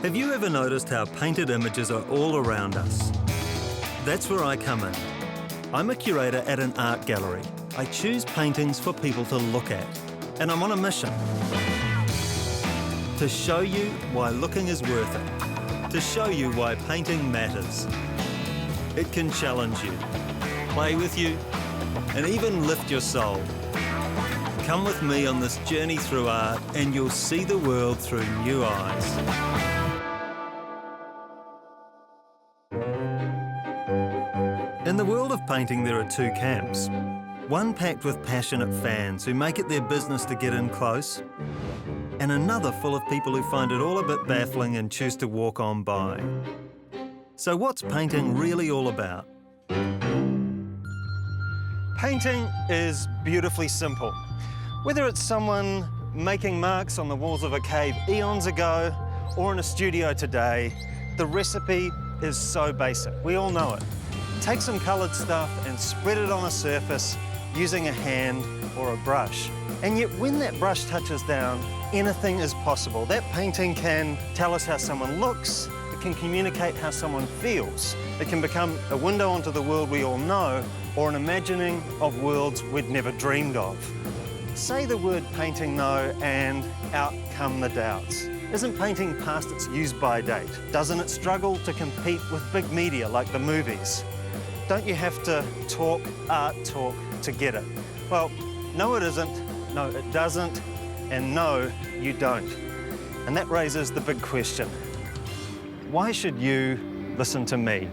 Have you ever noticed how painted images are all around us? That's where I come in. I'm a curator at an art gallery. I choose paintings for people to look at, and I'm on a mission to show you why looking is worth it, to show you why painting matters. It can challenge you, play with you, and even lift your soul. Come with me on this journey through art and you'll see the world through new eyes. In the world of painting, there are two camps. One packed with passionate fans who make it their business to get in close, and another full of people who find it all a bit baffling and choose to walk on by. So what's painting really all about? Painting is beautifully simple. Whether it's someone making marks on the walls of a cave eons ago or in a studio today, the recipe is so basic. We all know it. Take some coloured stuff and spread it on a surface using a hand or a brush. And yet when that brush touches down, anything is possible. That painting can tell us how someone looks, it can communicate how someone feels. It can become a window onto the world we all know, or an imagining of worlds we'd never dreamed of. Say the word painting though, and out come the doubts. Isn't painting past its use-by date? Doesn't it struggle to compete with big media like the movies? Don't you have to talk art talk to get it? Well, no it isn't, no it doesn't, and no, you don't. And that raises the big question. Why should you listen to me?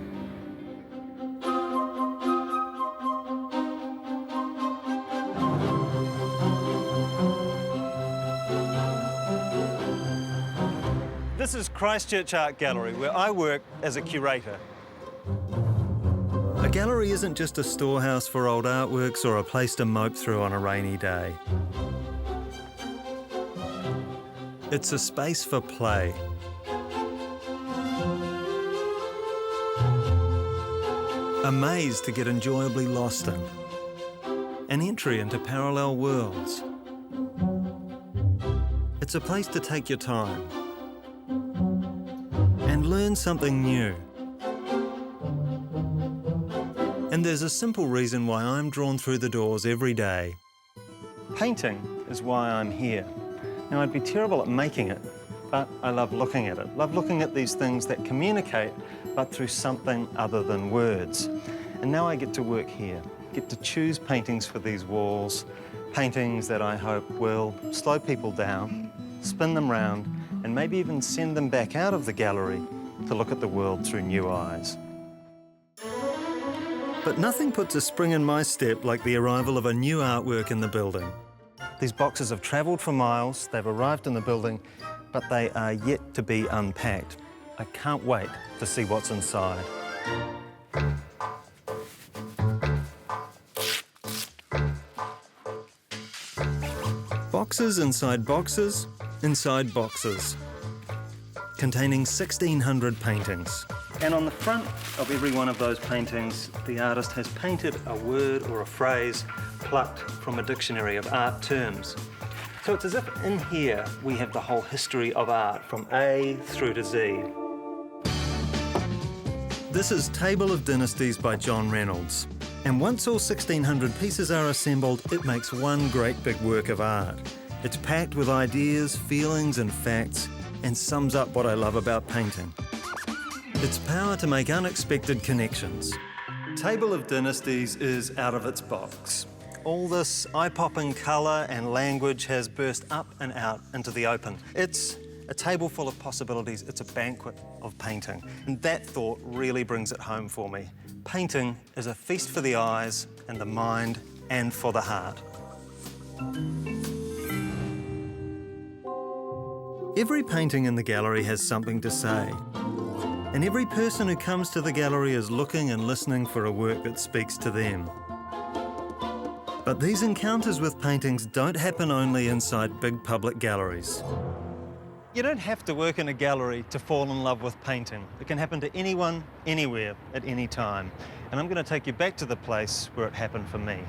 This is Christchurch Art Gallery, where I work as a curator. A gallery isn't just a storehouse for old artworks or a place to mope through on a rainy day. It's a space for play. A maze to get enjoyably lost in. An entry into parallel worlds. It's a place to take your time and learn something new. And there's a simple reason why I'm drawn through the doors every day. Painting is why I'm here. Now, I'd be terrible at making it, but I love looking at it. Love looking at these things that communicate, but through something other than words. And now I get to work here, get to choose paintings for these walls, paintings that I hope will slow people down, spin them round, and maybe even send them back out of the gallery to look at the world through new eyes. But nothing puts a spring in my step like the arrival of a new artwork in the building. These boxes have travelled for miles, they've arrived in the building, but they are yet to be unpacked. I can't wait to see what's inside. Boxes inside boxes, inside boxes, containing 1,600 paintings. And on the front of every one of those paintings, the artist has painted a word or a phrase plucked from a dictionary of art terms. So it's as if in here we have the whole history of art from A through to Z. This is Table of Dynasties by John Reynolds. And once all 1,600 pieces are assembled, it makes one great big work of art. It's packed with ideas, feelings and facts, and sums up what I love about painting. Its power to make unexpected connections. Table of Dynasties is out of its box. All this eye-popping colour and language has burst up and out into the open. It's a table full of possibilities. It's a banquet of painting. And that thought really brings it home for me. Painting is a feast for the eyes and the mind and for the heart. Every painting in the gallery has something to say. And every person who comes to the gallery is looking and listening for a work that speaks to them. But these encounters with paintings don't happen only inside big public galleries. You don't have to work in a gallery to fall in love with painting. It can happen to anyone, anywhere, at any time. And I'm going to take you back to the place where it happened for me.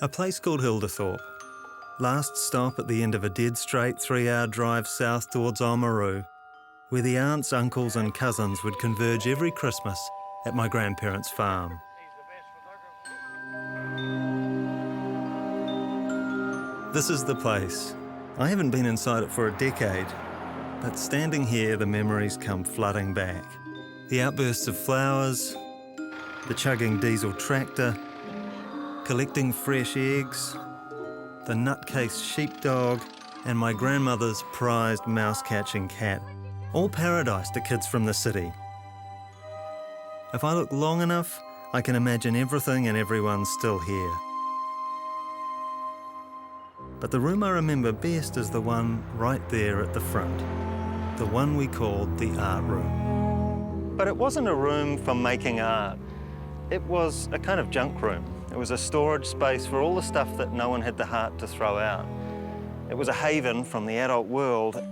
A place called Hilderthorpe. Last stop at the end of a dead straight 3-hour drive south towards Oamaru, where the aunts, uncles and cousins would converge every Christmas at my grandparents' farm. This is the place. I haven't been inside it for a decade, but standing here, the memories come flooding back. The outbursts of flowers, the chugging diesel tractor, collecting fresh eggs, the nutcase sheepdog, and my grandmother's prized mouse-catching cat. All paradise to kids from the city. If I look long enough, I can imagine everything and everyone still here. But the room I remember best is the one right there at the front, the one we called the art room. But it wasn't a room for making art. It was a kind of junk room. It was a storage space for all the stuff that no one had the heart to throw out. It was a haven from the adult world.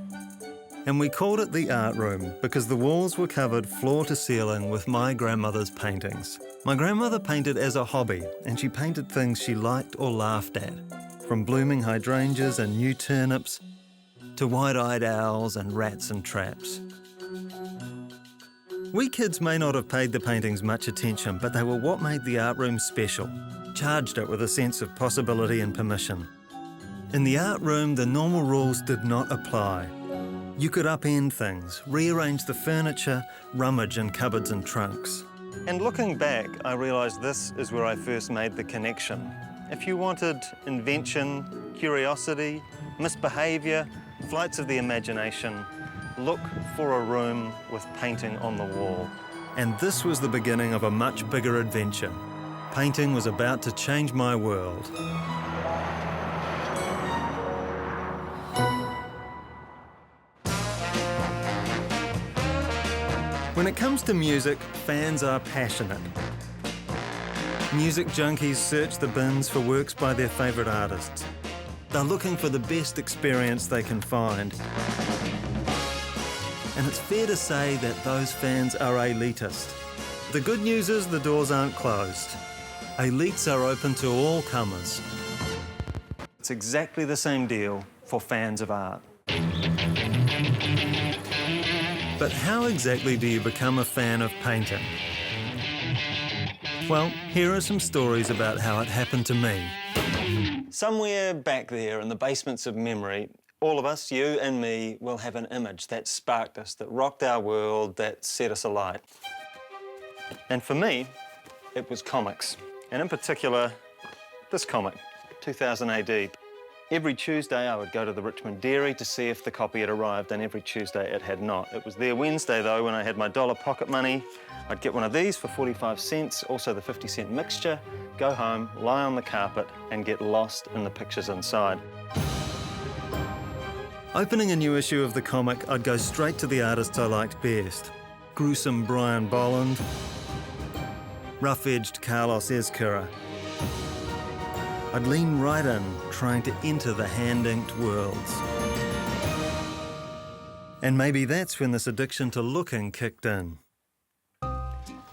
And we called it the art room because the walls were covered floor to ceiling with my grandmother's paintings. My grandmother painted as a hobby, and she painted things she liked or laughed at, from blooming hydrangeas and new turnips to wide-eyed owls and rats and traps. We kids may not have paid the paintings much attention, but they were what made the art room special, charged it with a sense of possibility and permission. In the art room, the normal rules did not apply. You could upend things, rearrange the furniture, rummage in cupboards and trunks. And looking back, I realised this is where I first made the connection. If you wanted invention, curiosity, misbehaviour, flights of the imagination, look for a room with painting on the wall. And this was the beginning of a much bigger adventure. Painting was about to change my world. When it comes to music, fans are passionate. Music junkies search the bins for works by their favourite artists. They're looking for the best experience they can find. And it's fair to say that those fans are elitist. The good news is the doors aren't closed. Elites are open to all comers. It's exactly the same deal for fans of art. But how exactly do you become a fan of painting? Well, here are some stories about how it happened to me. Somewhere back there in the basements of memory, all of us, you and me, will have an image that sparked us, that rocked our world, that set us alight. And for me, it was comics. And in particular, this comic, 2000 AD. Every Tuesday I would go to the Richmond Dairy to see if the copy had arrived, and every Tuesday it had not. It was there Wednesday though, when I had my $1 pocket money. I'd get one of these for 45 cents, also the 50-cent mixture, go home, lie on the carpet and get lost in the pictures inside. Opening a new issue of the comic, I'd go straight to the artists I liked best. Gruesome Brian Bolland, rough-edged Carlos Ezquerra. I'd lean right in, trying to enter the hand-inked worlds. And maybe that's when this addiction to looking kicked in.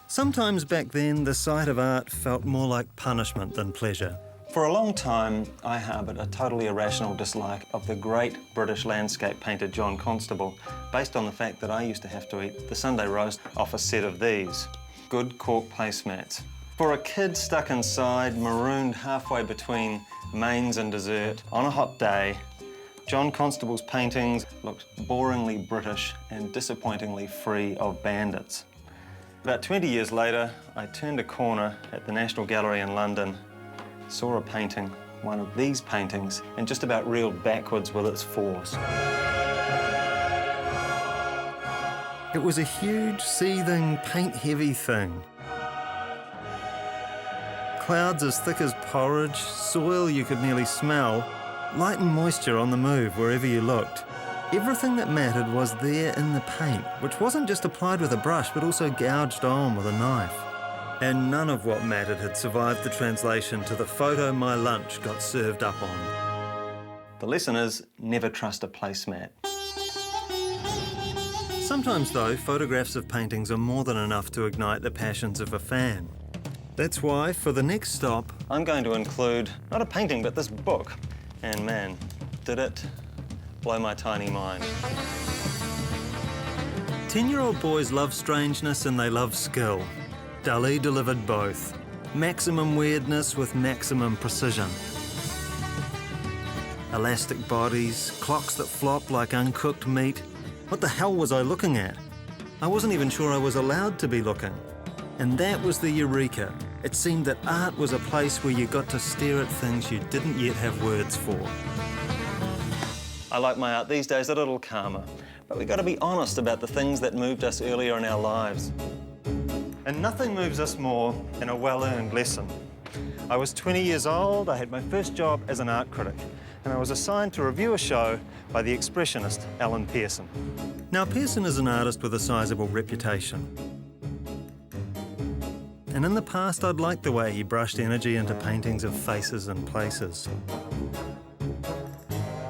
Sometimes back then, the sight of art felt more like punishment than pleasure. For a long time, I harboured a totally irrational dislike of the great British landscape painter John Constable, based on the fact that I used to have to eat the Sunday roast off a set of these, good cork placemats. For a kid stuck inside, marooned halfway between mains and dessert, on a hot day, John Constable's paintings looked boringly British and disappointingly free of bandits. About 20 years later, I turned a corner at the National Gallery in London, saw a painting, one of these paintings, and just about reeled backwards with its force. It was a huge, seething, paint-heavy thing. Clouds as thick as porridge, soil you could nearly smell, light and moisture on the move wherever you looked. Everything that mattered was there in the paint, which wasn't just applied with a brush, but also gouged on with a knife. And none of what mattered had survived the translation to the photo my lunch got served up on. The lesson is, never trust a placemat. Sometimes, though, photographs of paintings are more than enough to ignite the passions of a fan. That's why, for the next stop, I'm going to include, not a painting, but this book. And man, did it blow my tiny mind. 10-year-old boys love strangeness and they love skill. Dali delivered both. Maximum weirdness with maximum precision. Elastic bodies, clocks that flop like uncooked meat. What the hell was I looking at? I wasn't even sure I was allowed to be looking. And that was the eureka. It seemed that art was a place where you got to stare at things you didn't yet have words for. I like my art these days a little calmer, but we've got to be honest about the things that moved us earlier in our lives. And nothing moves us more than a well-earned lesson. I was 20 years old, I had my first job as an art critic, and I was assigned to review a show by the expressionist Alan Pearson. Now, Pearson is an artist with a sizable reputation. And in the past, I'd liked the way he brushed energy into paintings of faces and places.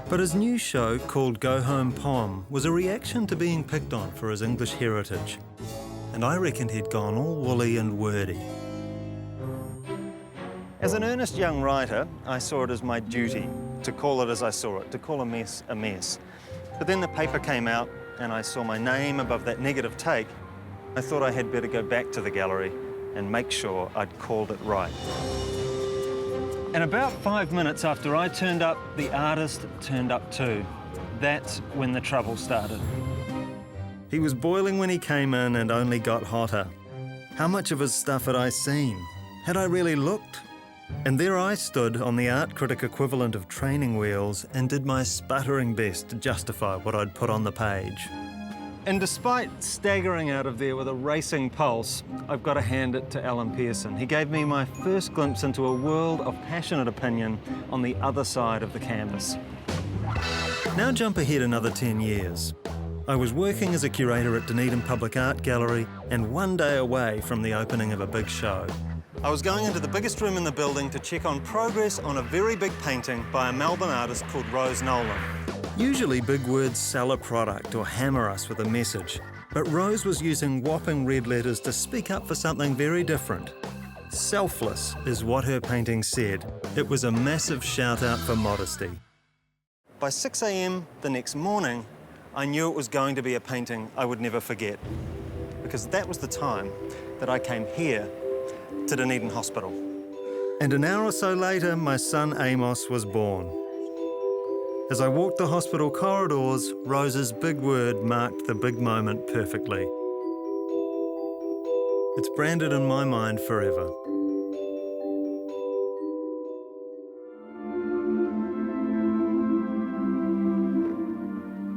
But his new show, called Go Home Poem, was a reaction to being picked on for his English heritage. And I reckoned he'd gone all woolly and wordy. As an earnest young writer, I saw it as my duty to call it as I saw it, to call a mess a mess. But then the paper came out and I saw my name above that negative take. I thought I had better go back to the gallery and make sure I'd called it right. And about 5 minutes after I turned up, the artist turned up too. That's when the trouble started. He was boiling when he came in and only got hotter. How much of his stuff had I seen? Had I really looked? And there I stood on the art critic equivalent of training wheels and did my sputtering best to justify what I'd put on the page. And despite staggering out of there with a racing pulse, I've got to hand it to Alan Pearson. He gave me my first glimpse into a world of passionate opinion on the other side of the canvas. Now jump ahead another 10 years. I was working as a curator at Dunedin Public Art Gallery and one day away from the opening of a big show. I was going into the biggest room in the building to check on progress on a very big painting by a Melbourne artist called Rose Nolan. Usually big words sell a product or hammer us with a message, but Rose was using whopping red letters to speak up for something very different. Selfless is what her painting said. It was a massive shout out for modesty. By 6 a.m. the next morning, I knew it was going to be a painting I would never forget, because that was the time that I came here to Dunedin Hospital. And an hour or so later, my son Amos was born. As I walked the hospital corridors, Rose's big word marked the big moment perfectly. It's branded in my mind forever.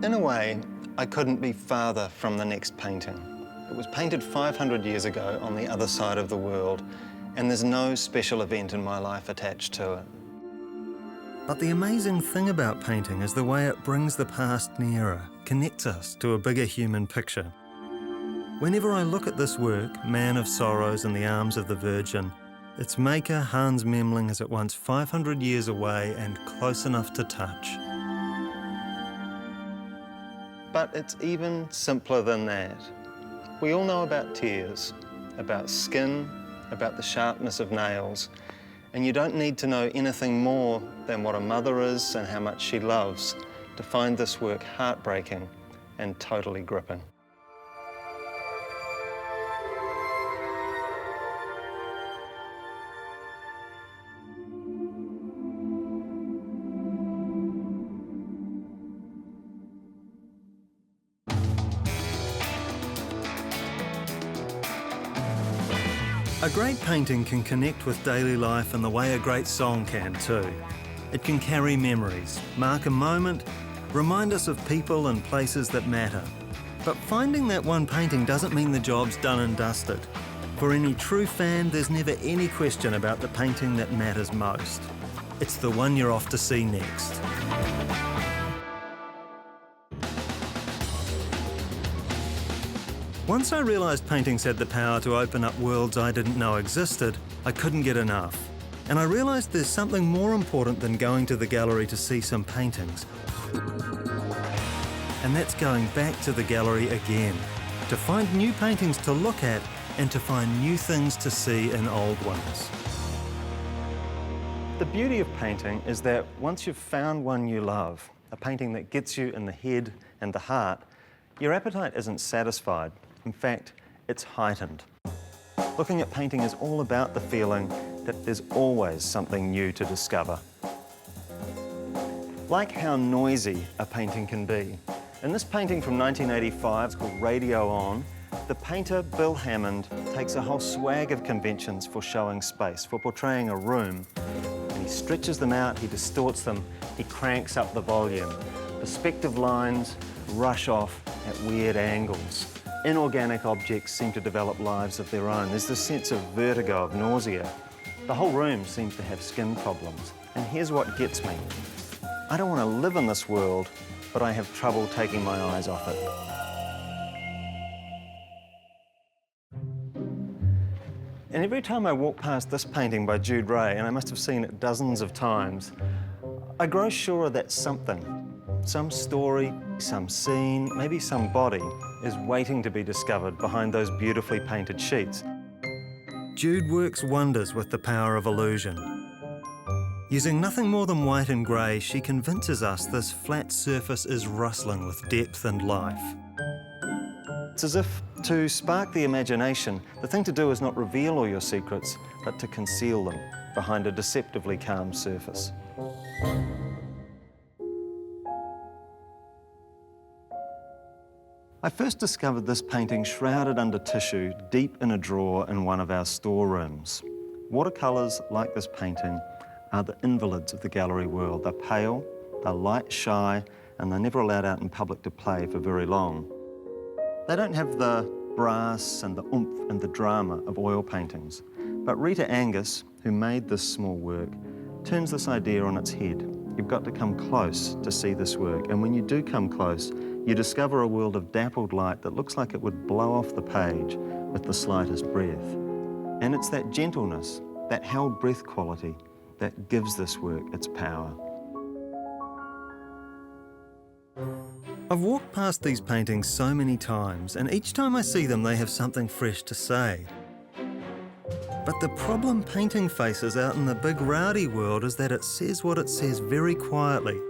In a way, I couldn't be farther from the next painting. It was painted 500 years ago on the other side of the world, and there's no special event in my life attached to it. But the amazing thing about painting is the way it brings the past nearer, connects us to a bigger human picture. Whenever I look at this work, Man of Sorrows in the Arms of the Virgin, its maker, Hans Memling, is at once 500 years away and close enough to touch. But it's even simpler than that. We all know about tears, about skin, about the sharpness of nails, and you don't need to know anything more than what a mother is and how much she loves to find this work heartbreaking and totally gripping. A great painting can connect with daily life in the way a great song can too. It can carry memories, mark a moment, remind us of people and places that matter. But finding that one painting doesn't mean the job's done and dusted. For any true fan, there's never any question about the painting that matters most. It's the one you're off to see next. Once I realised paintings had the power to open up worlds I didn't know existed, I couldn't get enough. And I realised there's something more important than going to the gallery to see some paintings. And that's going back to the gallery again, to find new paintings to look at and to find new things to see in old ones. The beauty of painting is that once you've found one you love, a painting that gets you in the head and the heart, your appetite isn't satisfied. In fact, it's heightened. Looking at painting is all about the feeling that there's always something new to discover. Like how noisy a painting can be. In this painting from 1985, it's called Radio On, the painter, Bill Hammond, takes a whole swag of conventions for showing space, for portraying a room. And he stretches them out, he distorts them, he cranks up the volume. Perspective lines rush off at weird angles. Inorganic objects seem to develop lives of their own. There's this sense of vertigo, of nausea. The whole room seems to have skin problems. And here's what gets me. I don't want to live in this world, but I have trouble taking my eyes off it. And every time I walk past this painting by Jude Ray, and I must have seen it dozens of times, I grow sure that something, some story, some scene, maybe some body, is waiting to be discovered behind those beautifully painted sheets. Jude works wonders with the power of illusion. Using nothing more than white and grey, she convinces us this flat surface is rustling with depth and life. It's as if, to spark the imagination, the thing to do is not reveal all your secrets, but to conceal them behind a deceptively calm surface. I first discovered this painting shrouded under tissue deep in a drawer in one of our storerooms. Watercolours like this painting are the invalids of the gallery world. They're pale, they're light shy, and they're never allowed out in public to play for very long. They don't have the brass and the oomph and the drama of oil paintings. But Rita Angus, who made this small work, turns this idea on its head. You've got to come close to see this work, and when you do come close, you discover a world of dappled light that looks like it would blow off the page with the slightest breath. And it's that gentleness, that held breath quality, that gives this work its power. I've walked past these paintings so many times, and each time I see them, they have something fresh to say. But the problem painting faces out in the big rowdy world is that it says what it says very quietly.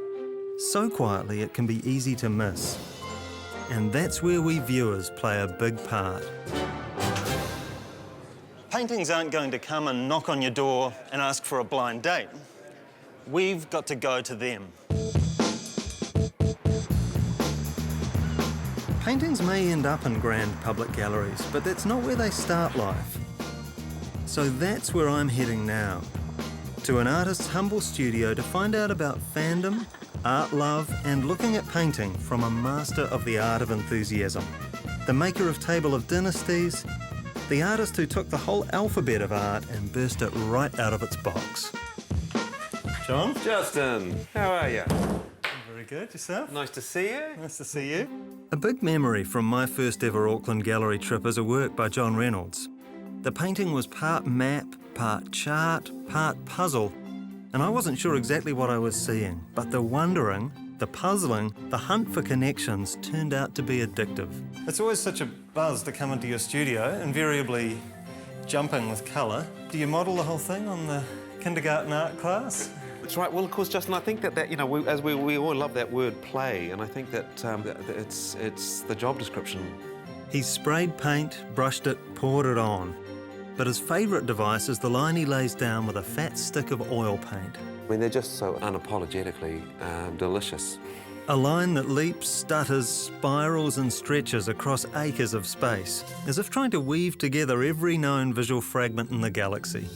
So quietly it can be easy to miss. And that's where we viewers play a big part. Paintings aren't going to come and knock on your door and ask for a blind date. We've got to go to them. Paintings may end up in grand public galleries, but that's not where they start life. So that's where I'm heading now, to an artist's humble studio to find out about fandom, art love, and looking at painting from a master of the art of enthusiasm, the maker of Table of Dynasties, the artist who took the whole alphabet of art and burst it right out of its box. John? Justin, how are you? Very good. Yourself? Nice to see you. Nice to see you. A big memory from my first ever Auckland gallery trip is a work by John Reynolds. The painting was part map, part chart, part puzzle, and I wasn't sure exactly what I was seeing, but the wondering, the puzzling, the hunt for connections turned out to be addictive. It's always such a buzz to come into your studio, invariably jumping with colour. Do you model the whole thing on the kindergarten art class? That's right. Well, of course, Justin, I think that you know, we all love that word play, and I think that it's the job description. He sprayed paint, brushed it, poured it on. But his favourite device is the line he lays down with a fat stick of oil paint. I mean, they're just so unapologetically delicious. A line that leaps, stutters, spirals and stretches across acres of space, as if trying to weave together every known visual fragment in the galaxy.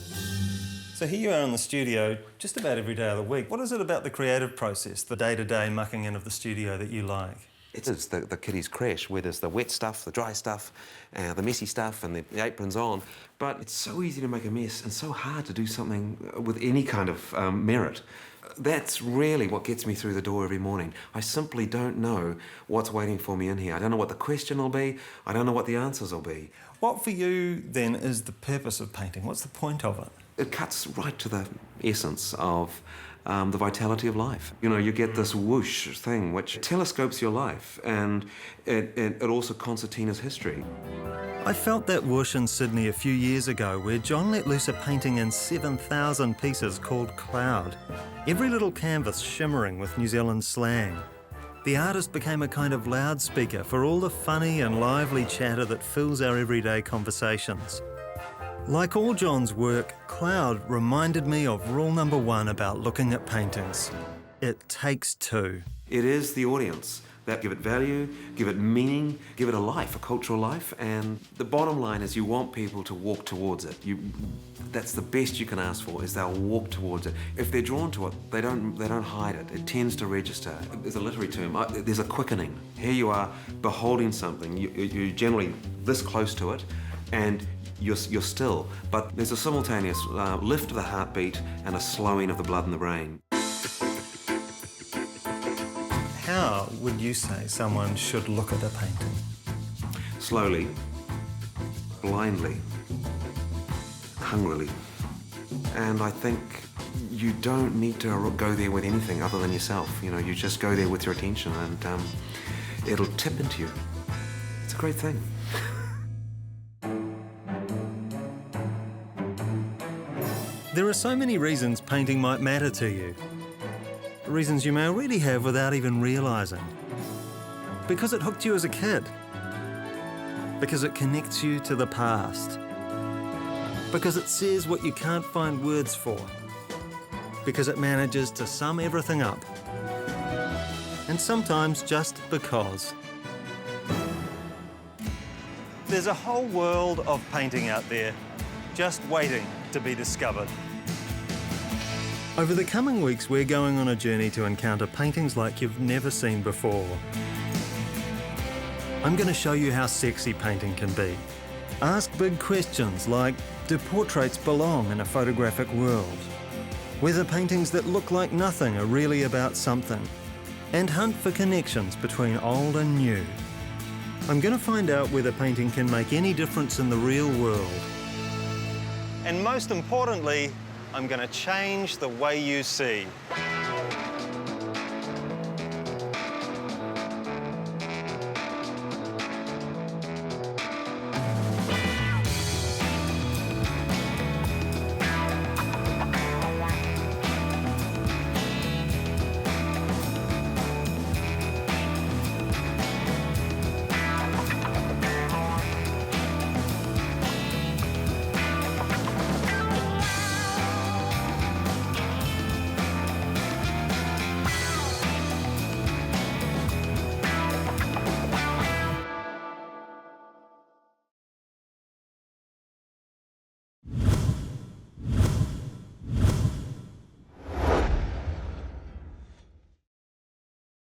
So here you are in the studio just about every day of the week. What is it about the creative process, the day-to-day mucking in of the studio that you like? It's the kiddies' creche, where there's the wet stuff, the dry stuff, the messy stuff, and the aprons on. But it's so easy to make a mess and so hard to do something with any kind of merit. That's really what gets me through the door every morning. I simply don't know what's waiting for me in here. I don't know what the question will be. I don't know what the answers will be. What for you, then, is the purpose of painting? What's the point of it? It cuts right to the essence of the vitality of life. You know, you get this whoosh thing which telescopes your life, and it also concertinas history. I felt that whoosh in Sydney a few years ago where John let loose a painting in 7,000 pieces called Cloud. Every little canvas shimmering with New Zealand slang. The artist became a kind of loudspeaker for all the funny and lively chatter that fills our everyday conversations. Like all John's work, Cloud reminded me of rule number 1 about looking at paintings. It takes two. It is the audience that give it value, give it meaning, give it a life, a cultural life, and the bottom line is you want people to walk towards it. That's the best you can ask for, is they'll walk towards it. If they're drawn to it, they don't hide it. It tends to register. There's a literary term, there's a quickening. Here you are beholding something, you're generally this close to it, and you're still, but there's a simultaneous lift of the heartbeat and a slowing of the blood in the brain. How would you say someone should look at a painting? Slowly, blindly, hungrily. And I think you don't need to go there with anything other than yourself. You know, you just go there with your attention and it'll tip into you. It's a great thing. There are so many reasons painting might matter to you. Reasons you may already have without even realising. Because it hooked you as a kid. Because it connects you to the past. Because it says what you can't find words for. Because it manages to sum everything up. And sometimes just because. There's a whole world of painting out there, just waiting to be discovered. Over the coming weeks, we're going on a journey to encounter paintings like you've never seen before. I'm going to show you how sexy painting can be. Ask big questions like, do portraits belong in a photographic world? Whether paintings that look like nothing are really about something. And hunt for connections between old and new. I'm going to find out whether painting can make any difference in the real world. And most importantly, I'm going to change the way you see.